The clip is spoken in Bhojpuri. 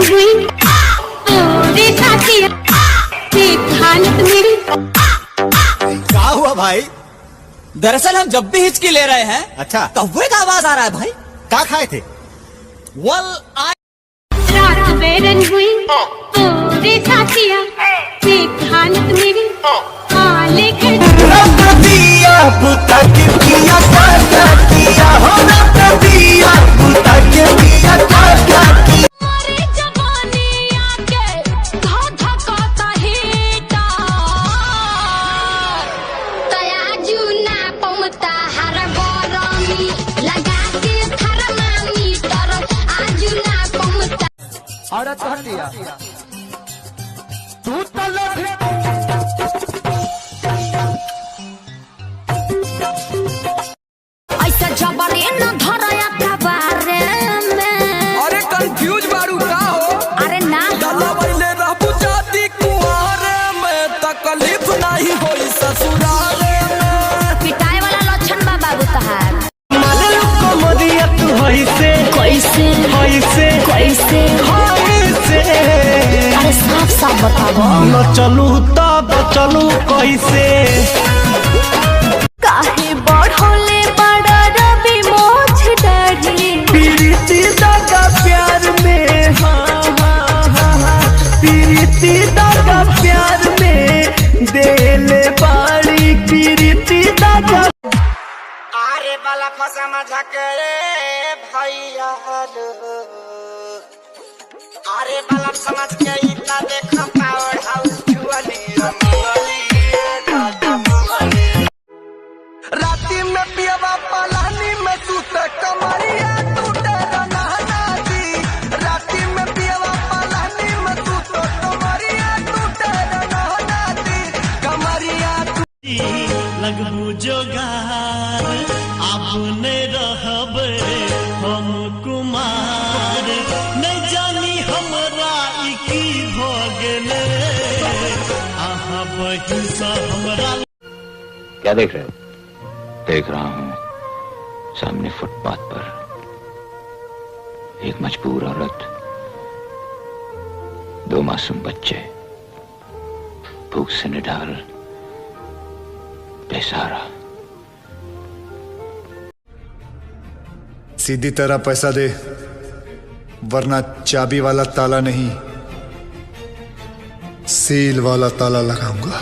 बेरंग हुई रे साथिया देख हालत मेरी। क्या हुआ भाई? दरअसल हम जब भी हिचकी ले रहे हैं अच्छा कौवे का आवाज आ रहा है भाई। क्या खाए थे? रात बेरंग हुई रे साथिया देख हालत मेरी। लेकर दिया बुता के किया क्या किया हो ना दिया बुता के किया क्या किया। औरत हटिया तू ऐसा जबरी न धरया कबारे में। अरे कंफ्यूज बारू का हो? अरे ना गला बइले रहबू जाती कुआरे में तकलीफ नहीं होई ससुराले में। पिटाई वाला लक्षण बा बाबू तहार। मालूम को मरिया तू कैसे कैसे कैसे कैसे कैसे अरे साफ साफ बताबो न चलू तब चलू कैसे। काहे बढ़ोले बड़ा रवि मोछ डरी। प्रीति दागा प्यार में हाँ हाँ हाँ हाँ प्रीति दागा प्यार में देले बाड़ी प्रीति दागा। अरे बाला फसा मजा करे भैया अरे बाला समझ के इतना देखो पावर हाउस राती में पियवा पलानी में सूते कमरिया टूटे रना दी। राती में पियवा पलानी में सूते कमरिया टूटे रना दी। कमरिया लगबू जोगार आपने रहबे हम कुमार नहीं जानी हमरा की भोगले आहा बहिन सा हमरा। क्या देख रहे हो? देख रहा हूं सामने फुटपाथ पर एक मजबूर औरत, दो मासूम बच्चे भूख से निढाल बेसहारा। सीधी तरह पैसा दे वरना चाबी वाला ताला नहीं सील वाला ताला लगाऊंगा।